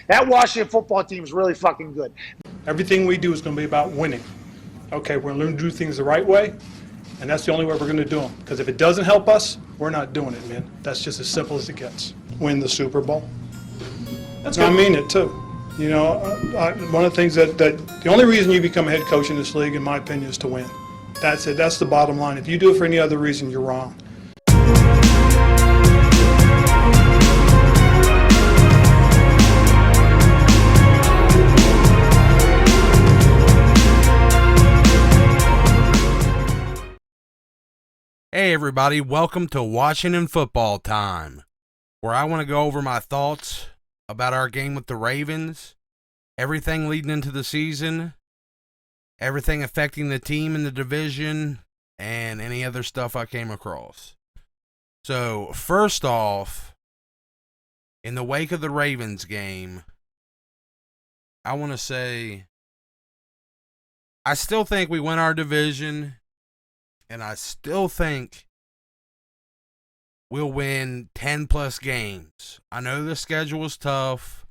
That Washington football team is really fucking good. Everything we do is going to be about winning. Okay, we're going to learn to do things the right way, and that's the only way we're going to do them. Because if it doesn't help us, we're not doing it, man. That's just as simple as it gets. Win the Super Bowl. That's I mean it, too. You know, one of the things that the only reason you become a head coach in this league, in my opinion, is to win. That's it. That's the bottom line. If you do it for any other reason, you're wrong. Hey everybody, welcome to Washington Football Time, where I want to go over my thoughts about our game with the Ravens, everything leading into the season, everything affecting the team in the division, and any other stuff I came across. So, first off, in the wake of the Ravens game, I want to say I still think we win our division. And I still think we'll win 10-plus games. I know the schedule is tough,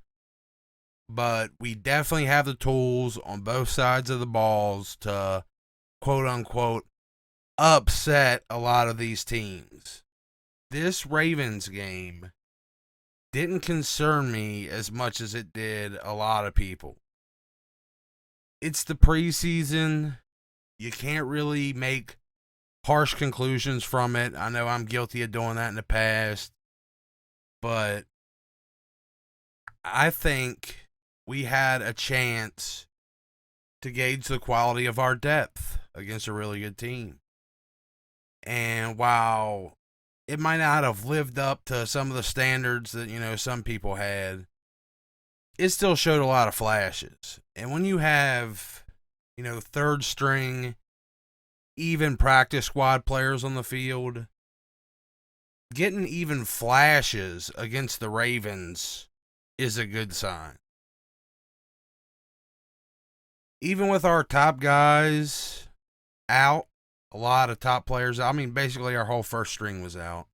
but we definitely have the tools on both sides of the balls to, quote-unquote, upset a lot of these teams. This Ravens game didn't concern me as much as it did a lot of people. It's the preseason. You can't really make harsh conclusions from it. I know I'm guilty of doing that in the past, but I think we had a chance to gauge the quality of our depth against a really good team. And while it might not have lived up to some of the standards that, some people had, it still showed a lot of flashes. And when you have, third string, even practice squad players on the field, getting even flashes against the Ravens is a good sign. Even with our top guys out, a lot of top players, basically our whole first string was out.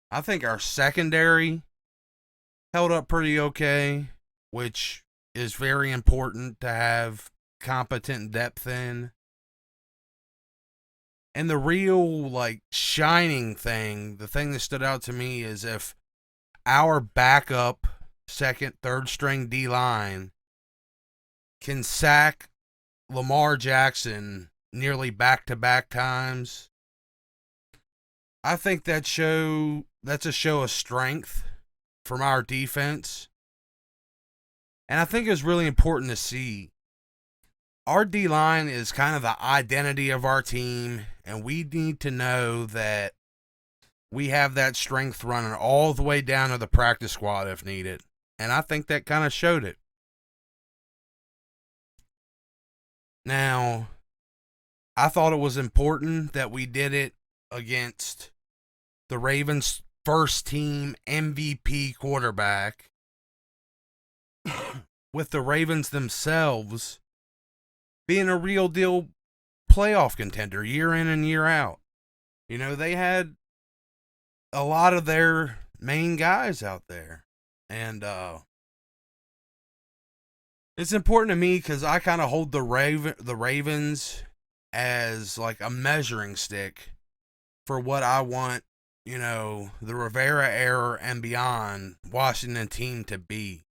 I think our secondary held up pretty okay, which is very important to have competent depth in. And the real, shining thing, the thing that stood out to me is if our backup second, third string D-line can sack Lamar Jackson nearly back-to-back times, I think that's a show of strength from our defense. And I think it's really important to see. Our D-line is kind of the identity of our team, and we need to know that we have that strength running all the way down to the practice squad if needed. And I think that kind of showed it. Now, I thought it was important that we did it against the Ravens' first team MVP quarterback, with the Ravens themselves being a real deal playoff contender year in and year out. They had a lot of their main guys out there. And it's important to me because I kind of hold the Ravens as like a measuring stick for what I want, the Rivera era and beyond Washington team to be.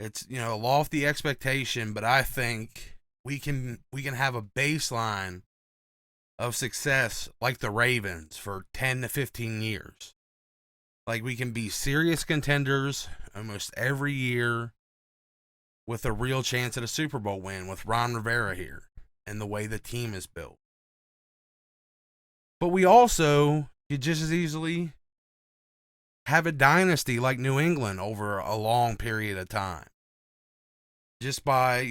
It's, a lofty expectation, but I think we can have a baseline of success like the Ravens for 10 to 15 years. Like, we can be serious contenders almost every year with a real chance at a Super Bowl win with Ron Rivera here and the way the team is built. But we also could just as easily have a dynasty like New England over a long period of time. Just by,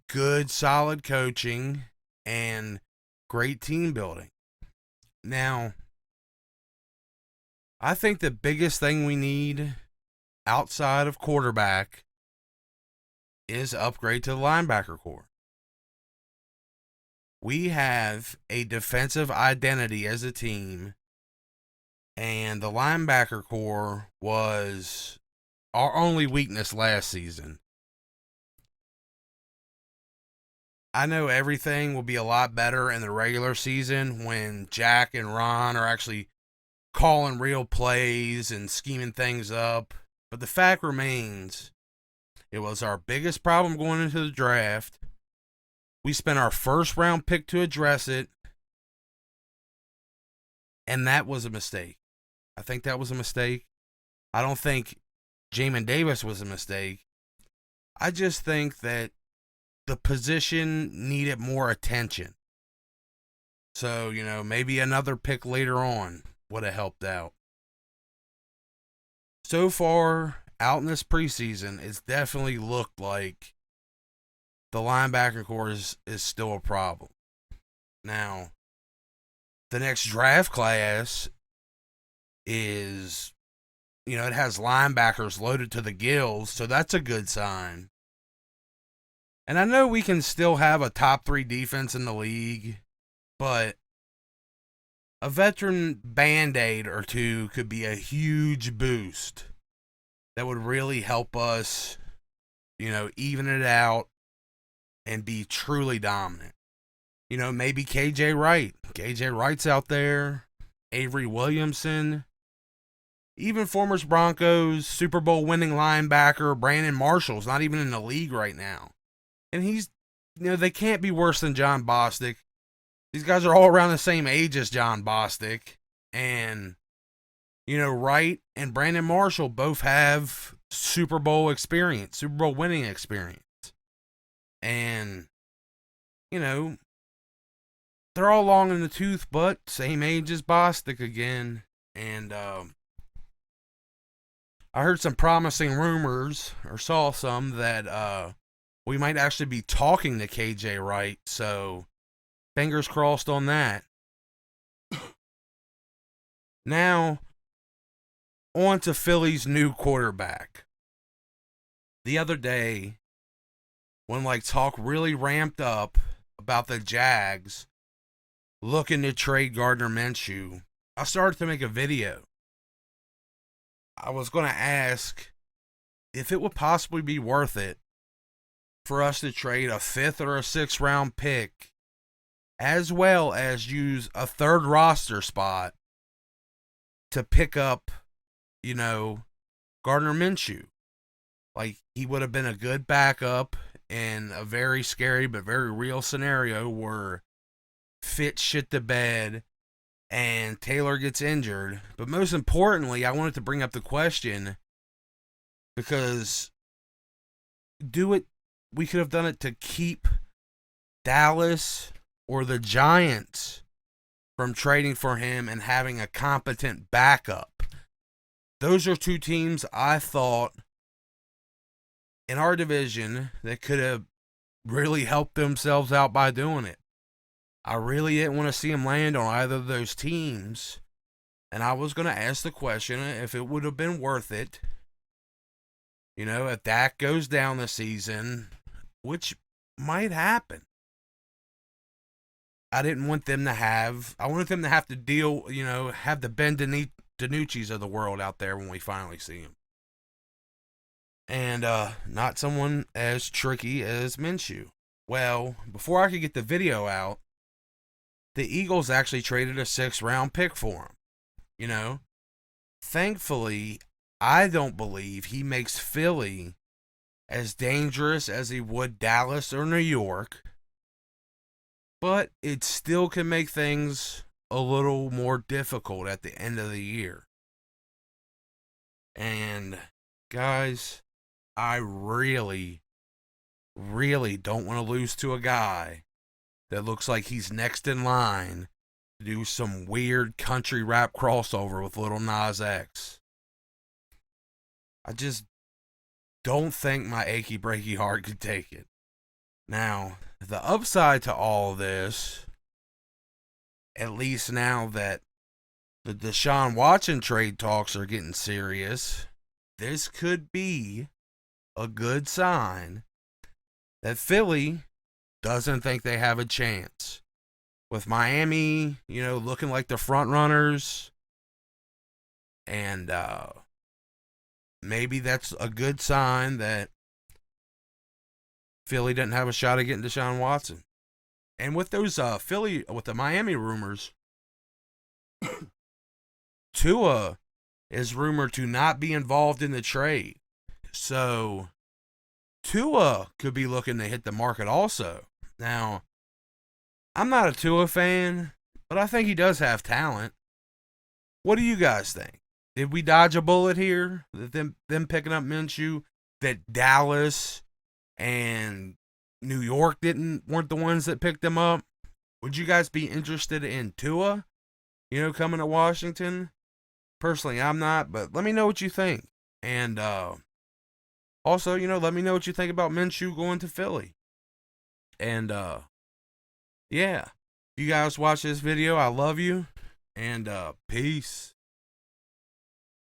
good, solid coaching and great team building. Now, I think the biggest thing we need outside of quarterback is upgrade to the linebacker core. We have a defensive identity as a team, and the linebacker core was our only weakness last season. I know everything will be a lot better in the regular season when Jack and Ron are actually calling real plays and scheming things up. But the fact remains, it was our biggest problem going into the draft. We spent our first round pick to address it, and that was a mistake. I think that was a mistake. I don't think Jamin Davis was a mistake. I just think that the position needed more attention. So, maybe another pick later on would have helped out. So far, out in this preseason, it's definitely looked like the linebacker core is still a problem. Now, the next draft class is, it has linebackers loaded to the gills, so that's a good sign. And I know we can still have a top 3 defense in the league, but a veteran Band-Aid or two could be a huge boost that would really help us, even it out and be truly dominant. Maybe KJ Wright. KJ Wright's out there. Avery Williamson. Even former Broncos Super Bowl winning linebacker Brandon Marshall's not even in the league right now. And he's, they can't be worse than John Bostic. These guys are all around the same age as John Bostic. And, Wright and Brandon Marshall both have Super Bowl experience, Super Bowl winning experience. And, they're all long in the tooth, but same age as Bostic again. And I heard some promising rumors, or saw some, that we might actually be talking to KJ Wright, so fingers crossed on that. Now, on to Philly's new quarterback. The other day, when talk really ramped up about the Jags looking to trade Gardner Minshew, I started to make a video. I was going to ask if it would possibly be worth it for us to trade a 5th or a 6th round pick, as well as use a 3rd roster spot to pick up, Gardner Minshew. He would have been a good backup in a very scary but very real scenario where Fitz shit the bed and Taylor gets injured. But most importantly, I wanted to bring up the question because we could have done it to keep Dallas or the Giants from trading for him and having a competent backup. Those are 2 teams I thought in our division that could have really helped themselves out by doing it. I really didn't want to see them land on either of those teams. And I was going to ask the question if it would have been worth it. If Dak goes down this season, which might happen. I wanted them to have to deal, have the Ben DiNucci's of the world out there when we finally see him. And not someone as tricky as Minshew. Well, before I could get the video out, the Eagles actually traded a 6th round pick for him. Thankfully, I don't believe he makes Philly as dangerous as he would Dallas or New York. But it still can make things a little more difficult at the end of the year. And, guys, I really, really don't want to lose to a guy that looks like he's next in line to do some weird country rap crossover with Lil Nas X. I just don't think my achy breaky heart could take it. Now, the upside to all of this, at least now that the Deshaun Watson trade talks are getting serious, this could be a good sign that Philly doesn't think they have a chance. With Miami, looking like the front runners, and maybe that's a good sign that Philly doesn't have a shot at getting Deshaun Watson. And with those with the Miami rumors, Tua is rumored to not be involved in the trade. So Tua could be looking to hit the market also. Now, I'm not a Tua fan, but I think he does have talent. What do you guys think? Did we dodge a bullet here? Them picking up Minshew, that Dallas and New York weren't the ones that picked him up? Would you guys be interested in Tua, coming to Washington? Personally, I'm not, but let me know what you think. And also, let me know what you think about Minshew going to Philly. And yeah, if you guys watch this video, I love you, and peace.